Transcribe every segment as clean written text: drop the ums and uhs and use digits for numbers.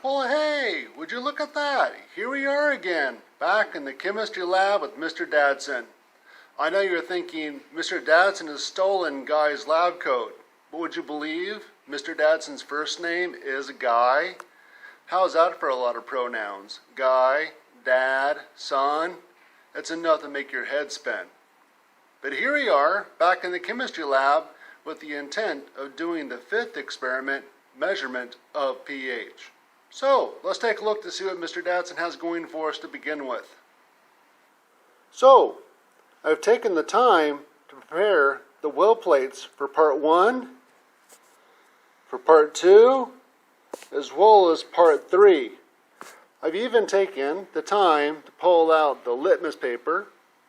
Well, hey, would you look at that? Here we are again, back in the chemistry lab with Mr. Dadson. I know you're thinking, Mr. Dadson has stolen Guy's lab coat. But would you believe Mr. Dadson's first name is Guy? How's that for a lot of pronouns? Guy, Dad, Son? That's enough to make your head spin. But here we are, back in the chemistry lab, with the intent of doing the fifth experiment, measurement of pH. So, let's take a look to see what Mr. Dadson has going for us to begin with. So, I've taken the time to prepare the well plates for part 1, for part 2, as well as part 3. I've even taken the time to pull out the litmus paper,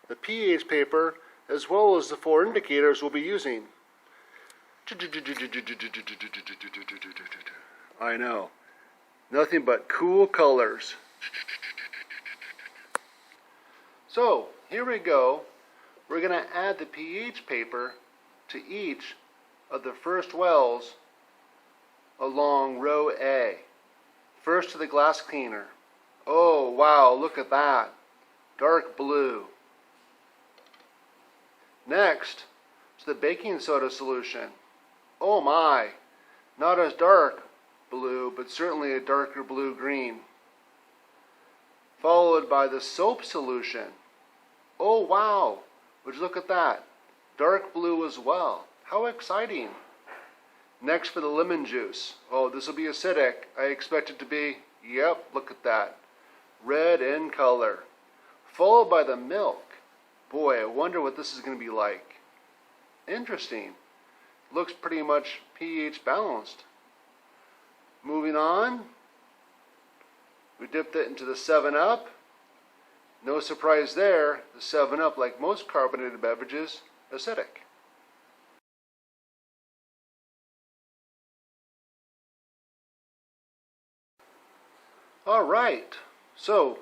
the pH paper, as well as the 4 indicators we'll be using. I know. Nothing but cool colors. So, here we go. We're going to add the pH paper to each of the first wells along row A. First to the glass cleaner. Oh, wow, look at that. Dark blue. Next, to the baking soda solution. Oh my, not as dark blue, but certainly a darker blue-green. Followed by the soap solution. Oh wow, would you look at that? Dark blue as well. How exciting. Next for the lemon juice. Oh, this will be acidic. I expect it to be, yep, look at that. Red in color. Followed by the milk. Boy, I wonder what this is going to be like. Interesting. Looks pretty much pH balanced. Moving on, we dipped it into the 7-Up. No surprise there, the 7-Up, like most carbonated beverages, acidic. Alright, so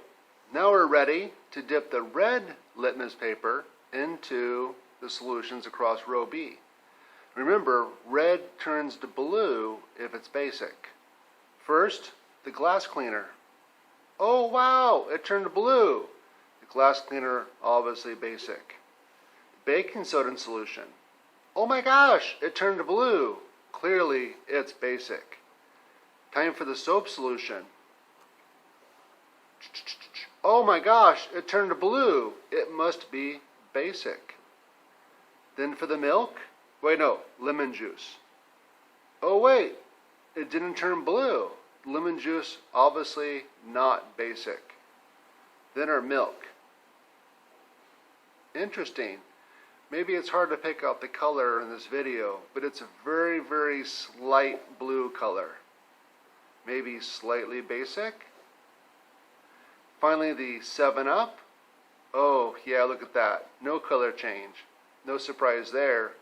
now we're ready to dip the red litmus paper into the solutions across row B. Remember, red turns to blue if it's basic. First, the glass cleaner. Oh wow, it turned blue. The glass cleaner, obviously basic. Baking soda solution. Oh my gosh, it turned blue. Clearly, it's basic. Time for the soap solution. Oh my gosh, it turned blue. It must be basic. Then for the milk, wait no, lemon juice. Oh wait, it didn't turn blue. Lemon juice, obviously not basic. Then our milk. Interesting. Maybe it's hard to pick out the color in this video, but it's a very, very slight blue color. Maybe slightly basic. Finally, the 7-Up. Oh, yeah, look at that. No color change. No surprise there.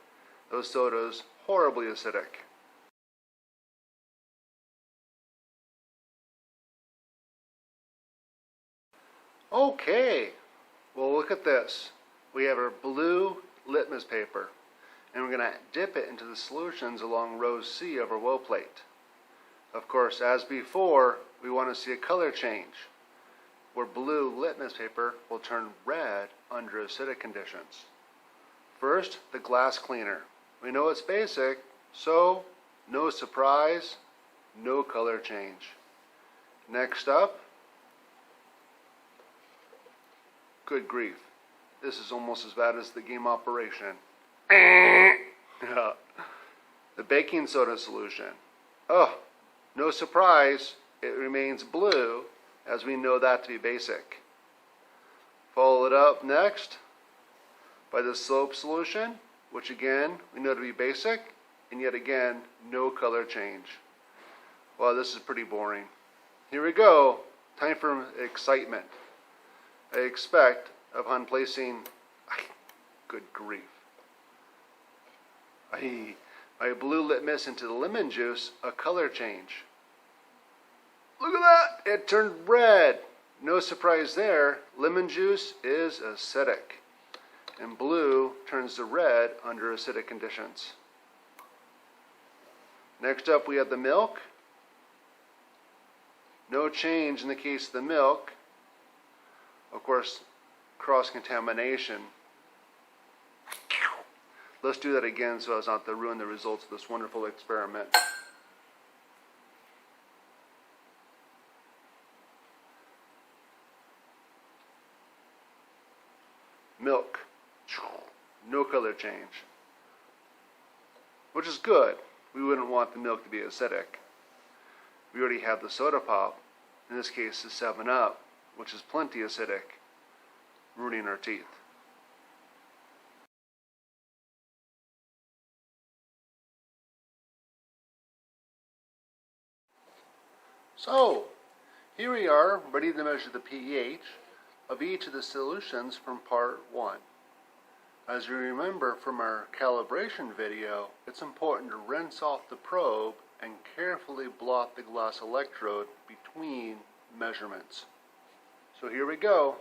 Those sodas, horribly acidic. Okay, well look at this. We have our blue litmus paper, and we're going to dip it into the solutions along row C of our well plate. Of course, as before, we want to see a color change, where blue litmus paper will turn red under acidic conditions. First, the glass cleaner. We know it's basic, so no surprise, no color change. Next up, good grief, this is almost as bad as the game Operation. The baking soda solution. Oh, no surprise, it remains blue, as we know that to be basic. Followed up next by the soap solution, which again we know to be basic, and yet again no color change. Wow, this is pretty boring. Here we go, time for excitement. I expect, upon placing, good grief, my blue litmus into the lemon juice, a color change. Look at that, it turned red. No surprise there, lemon juice is acidic, and blue turns to red under acidic conditions. Next up we have the milk. No change in the case of the milk. Of course, cross-contamination. Let's do that again so as not to ruin the results of this wonderful experiment. Milk. No color change. Which is good. We wouldn't want the milk to be acidic. We already have the soda pop, in this case the 7-Up, which is plenty acidic, ruining our teeth. So, here we are, ready to measure the pH of each of the solutions from part 1. As you remember from our calibration video, it's important to rinse off the probe and carefully blot the glass electrode between measurements. So here we go.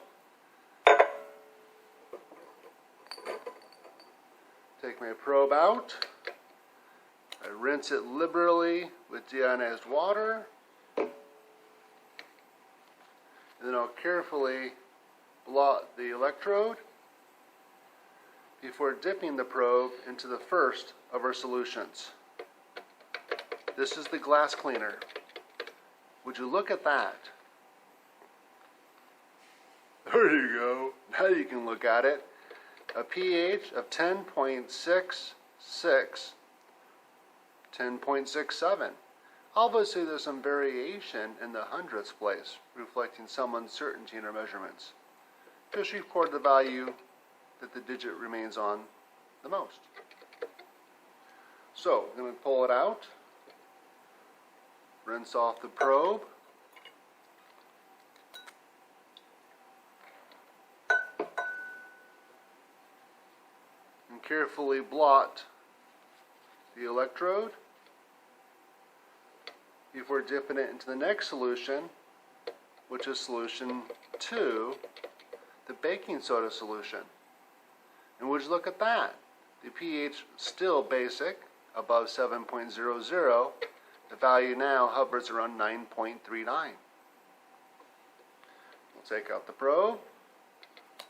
Take my probe out. I rinse it liberally with deionized water. And then I'll carefully blot the electrode before dipping the probe into the first of our solutions. This is the glass cleaner. Would you look at that? There you go. Now you can look at it. A pH of 10.66, 10.67. Obviously there's some variation in the hundredths place, reflecting some uncertainty in our measurements. Just record the value that the digit remains on the most. So, I'm going to pull it out, rinse off the probe, and carefully blot the electrode before dipping it into the next solution, which is solution 2, the baking soda solution. And would you look at that? The pH still basic, above 7.00. The value now hovers around 9.39. We'll take out the probe.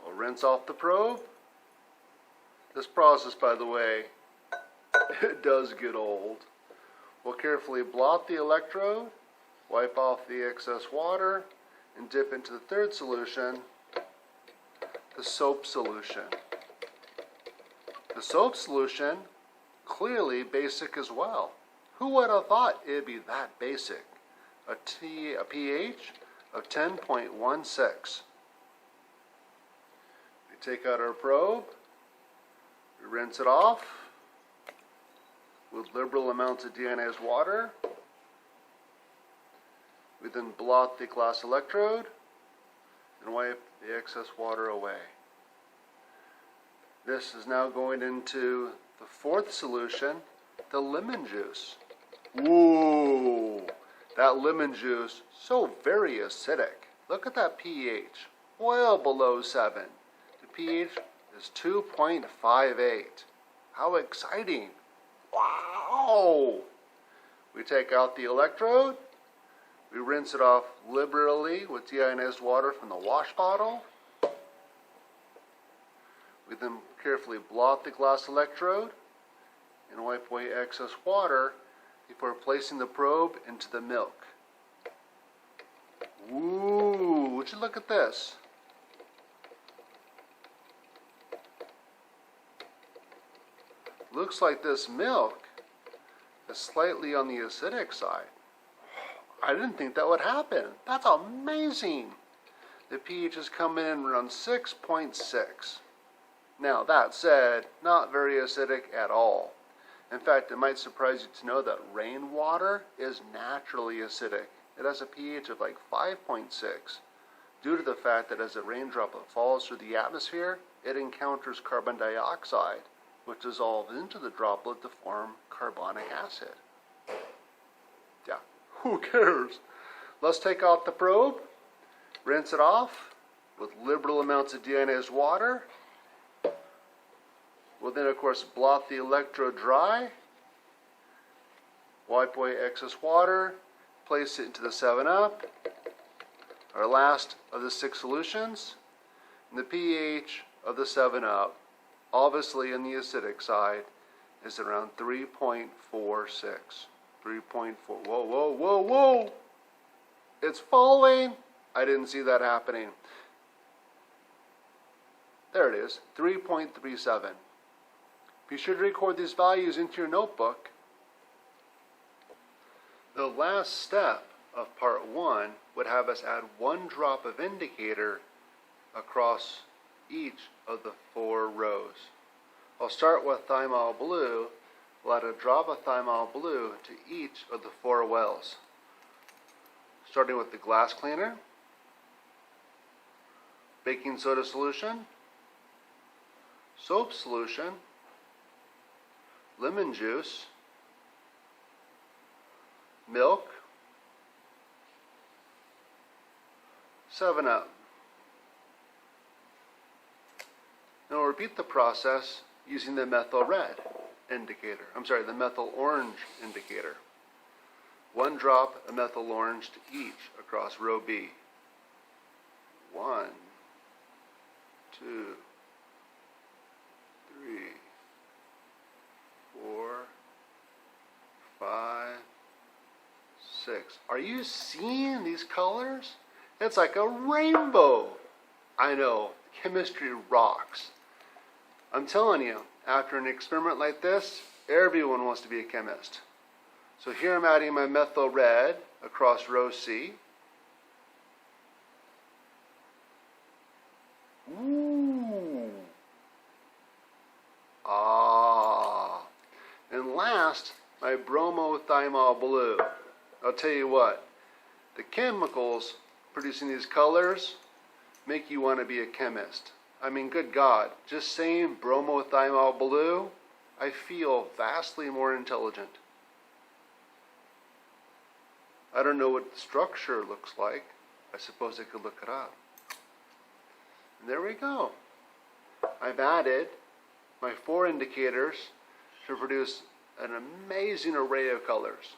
We'll rinse off the probe. This process, by the way, it does get old. We'll carefully blot the electrode, wipe off the excess water, and dip into the third solution, the soap solution. The soap solution, clearly basic as well. Who would have thought it'd be that basic? A pH of 10.16. We take out our probe, we rinse it off with liberal amounts of deionized water. We then blot the glass electrode and wipe the excess water away. This is now going into the fourth solution, the lemon juice. Ooh, that lemon juice, so very acidic. Look at that pH, well below 7. The pH is 2.58. How exciting. Wow! We take out the electrode. We rinse it off liberally with deionized water from the wash bottle. We then carefully blot the glass electrode and wipe away excess water before placing the probe into the milk. Ooh, would you look at this? Looks like this milk is slightly on the acidic side. I didn't think that would happen. That's amazing. The pH is coming in around 6.6. Now, that said, not very acidic at all. In fact, it might surprise you to know that rainwater is naturally acidic. It has a pH of like 5.6 due to the fact that as a raindroplet falls through the atmosphere, it encounters carbon dioxide, which dissolves into the droplet to form carbonic acid. Yeah, who cares? Let's take out the probe, rinse it off with liberal amounts of deionized water. We'll then, of course, blot the electrode dry, wipe away excess water, place it into the 7-Up, Our last of the 6 solutions, and the pH of the 7-Up, obviously in the acidic side, is around 3.46. 3.4. Whoa, whoa, whoa, whoa! It's falling! I didn't see that happening. There it is, 3.37. Be sure to record these values into your notebook. The last step of part 1 would have us add 1 drop of indicator across each of the 4 rows. I'll start with thymol blue. We'll add a drop of thymol blue to each of the 4 wells. Starting with the glass cleaner, baking soda solution, soap solution, lemon juice, milk, 7-Up. Now we'll repeat the process using the methyl red indicator. The methyl orange indicator. 1 drop of methyl orange to each across row B. 1, 2, 3, 4, 5, 6. Are you seeing these colors? It's like a rainbow. I know, chemistry rocks. I'm telling you, after an experiment like this, everyone wants to be a chemist. So here I'm adding my methyl red across row C. Ooh. Ah. And last, my bromothymol blue. I'll tell you what, the chemicals producing these colors make you want to be a chemist. I mean, good God, just saying bromothymol blue, I feel vastly more intelligent. I don't know what the structure looks like. I suppose I could look it up. And there we go. I've added my 4 indicators to produce an amazing array of colors.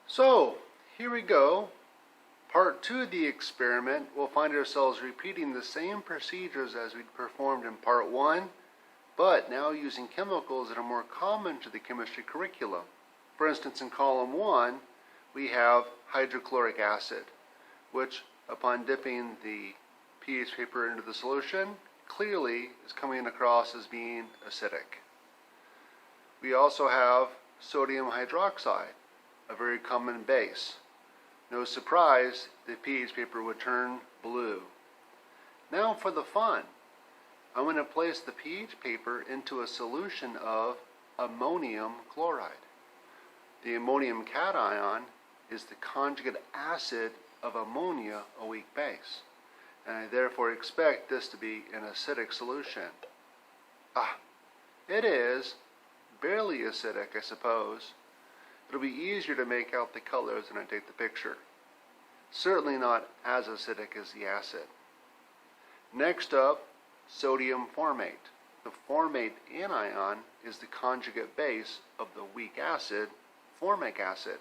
So, here we go. Part 2 of the experiment, we'll find ourselves repeating the same procedures as we performed in part 1, but now using chemicals that are more common to the chemistry curriculum. For instance, in column 1, we have hydrochloric acid, which upon dipping the pH paper into the solution, clearly is coming across as being acidic. We also have sodium hydroxide, a very common base. No surprise, the pH paper would turn blue. Now for the fun. I'm going to place the pH paper into a solution of ammonium chloride. The ammonium cation is the conjugate acid of ammonia, a weak base. And I therefore expect this to be an acidic solution. It is barely acidic, I suppose. It'll be easier to make out the colors when I take the picture. Certainly not as acidic as the acid. Next up, sodium formate. The formate anion is the conjugate base of the weak acid, formic acid,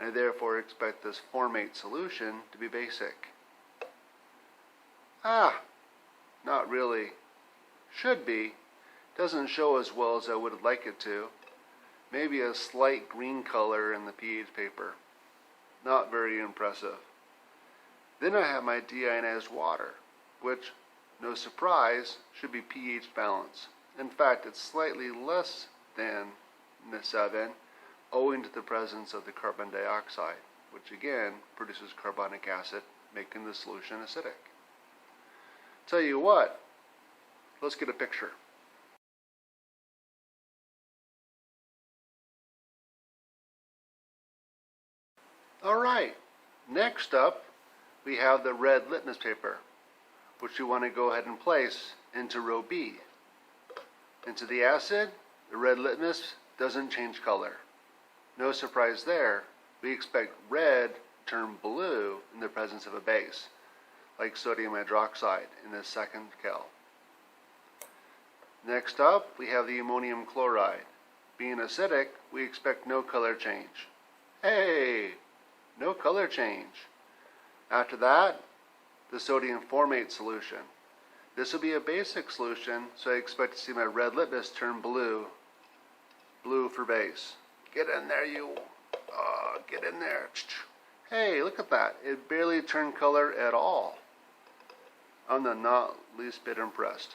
and I therefore expect this formate solution to be basic. Not really. Should be. Doesn't show as well as I would like it to. Maybe a slight green color in the pH paper. Not very impressive. Then I have my deionized water, which, no surprise, should be pH balanced. In fact, it's slightly less than the 7, owing to the presence of the carbon dioxide, which again produces carbonic acid, making the solution acidic. Tell you what, let's get a picture. Alright, next up we have the red litmus paper, which we want to go ahead and place into row B. Into the acid, the red litmus doesn't change color. No surprise there, we expect red to turn blue in the presence of a base, like sodium hydroxide in the second cal. Next up, we have the ammonium chloride. Being acidic, we expect no color change. Hey, no color change. After that, the sodium formate solution. This will be a basic solution, so I expect to see my red litmus turn blue. Blue for base. Get in there, you. Get in there. Hey, look at that. It barely turned color at all. I'm the not least bit impressed.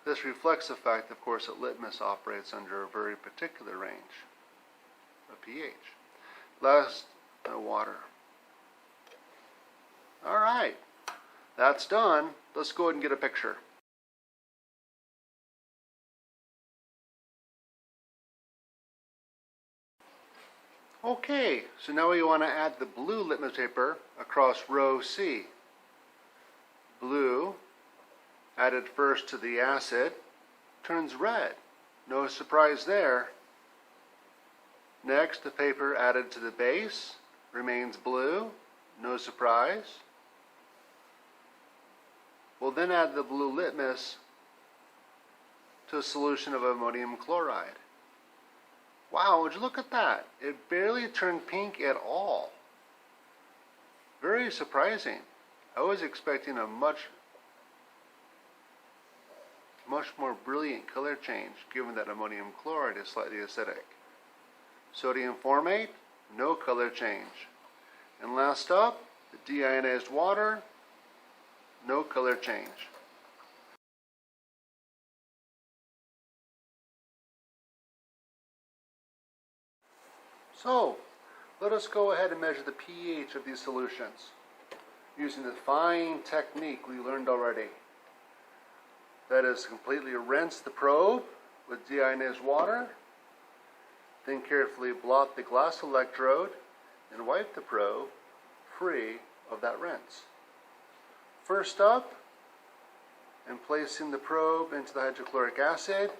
This reflects the fact, of course, that litmus operates under a very particular range of pH. Last, water. Alright, that's done. Let's go ahead and get a picture. Okay, so now we want to add the blue litmus paper across row C. Blue, added first to the acid, turns red. No surprise there. Next, the paper added to the base remains blue. No surprise. We'll then add the blue litmus to a solution of ammonium chloride. Wow, would you look at that? It barely turned pink at all. Very surprising. I was expecting a much more brilliant color change, given that ammonium chloride is slightly acidic. Sodium formate, no color change. And last up, the deionized water, no color change. So, let us go ahead and measure the pH of these solutions using the fine technique we learned already. That is, completely rinse the probe with deionized water, then carefully blot the glass electrode and wipe the probe free of that rinse. First up, in placing the probe into the hydrochloric acid,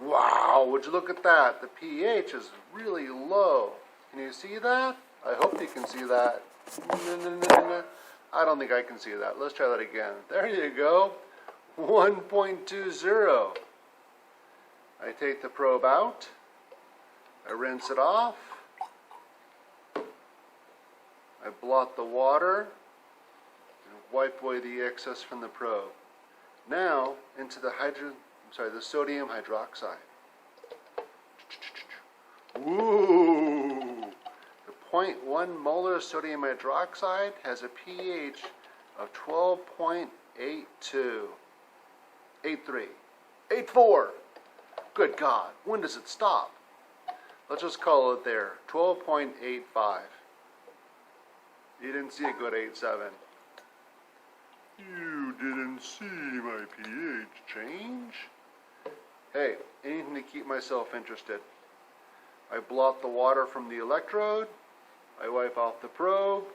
wow, would you look at that? The pH is really low. Can you see that? I hope you can see that. I don't think I can see that. Let's try that again. There you go. 1.20. I take the probe out. I rinse it off. I blot the water and wipe away the excess from the probe. Now into the sodium hydroxide. Ooh! The 0.1 molar sodium hydroxide has a pH of 12.82. 83. 84. Good God, when does it stop? Let's just call it there. 12.85. You didn't see it go to 8.7. You didn't see my pH change? Hey, anything to keep myself interested. I blot the water from the electrode, I wipe off the probe,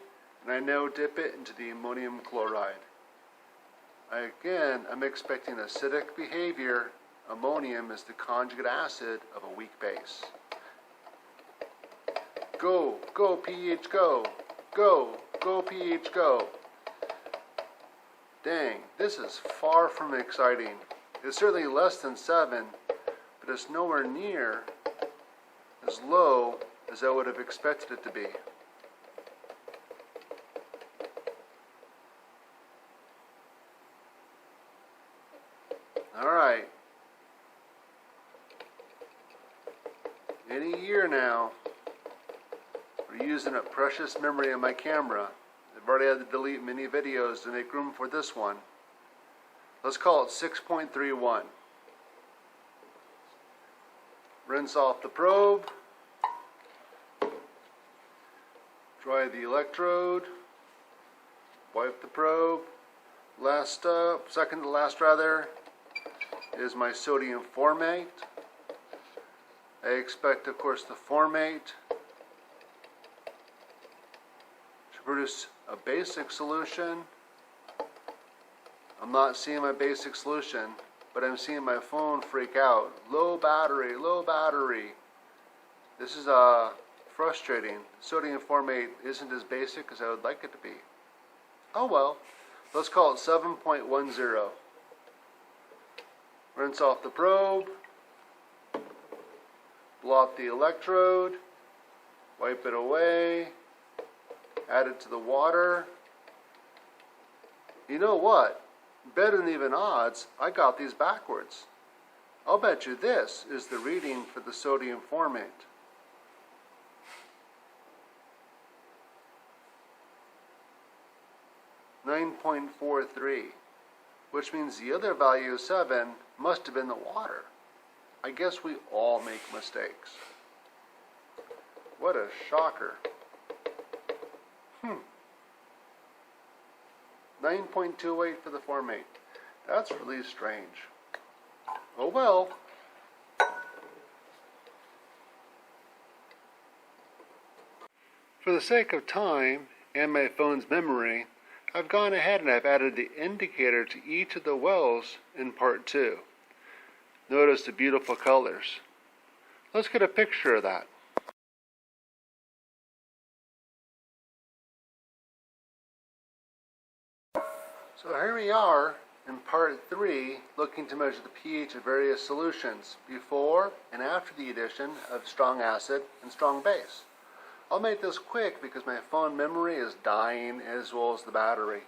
and I now dip it into the ammonium chloride. Again, I'm expecting acidic behavior. Ammonium is the conjugate acid of a weak base. Go, go pH, go. Go, go pH, go. Dang, this is far from exciting. It's certainly less than 7, but it's nowhere near as low as I would have expected it to be. Alright. In a year now, we're using a precious memory of my camera. I've already had to delete many videos to make room for this one. Let's call it 6.31. Rinse off the probe. Dry the electrode. Wipe the probe. Second to last rather, is my sodium formate. I expect, of course, the formate to produce a basic solution. I'm not seeing my basic solution, but I'm seeing my phone freak out. Low battery, low battery. This is frustrating. Sodium formate isn't as basic as I would like it to be. Oh well, let's call it 7.10. Rinse off the probe. blow out the electrode, wipe it away, add it to the water. You know what? Better than even odds, I got these backwards. I'll bet you this is the reading for the sodium formate. .43, which means the other value, 7, must have been the water. I guess we all make mistakes. What a shocker. 9.28 for the formate. That's really strange. Oh well. For the sake of time and my phone's memory, I've gone ahead and I've added the indicator to each of the wells in part 2. Notice the beautiful colors. Let's get a picture of that. So here we are in part 3, looking to measure the pH of various solutions before and after the addition of strong acid and strong base. I'll make this quick because my phone memory is dying as well as the battery.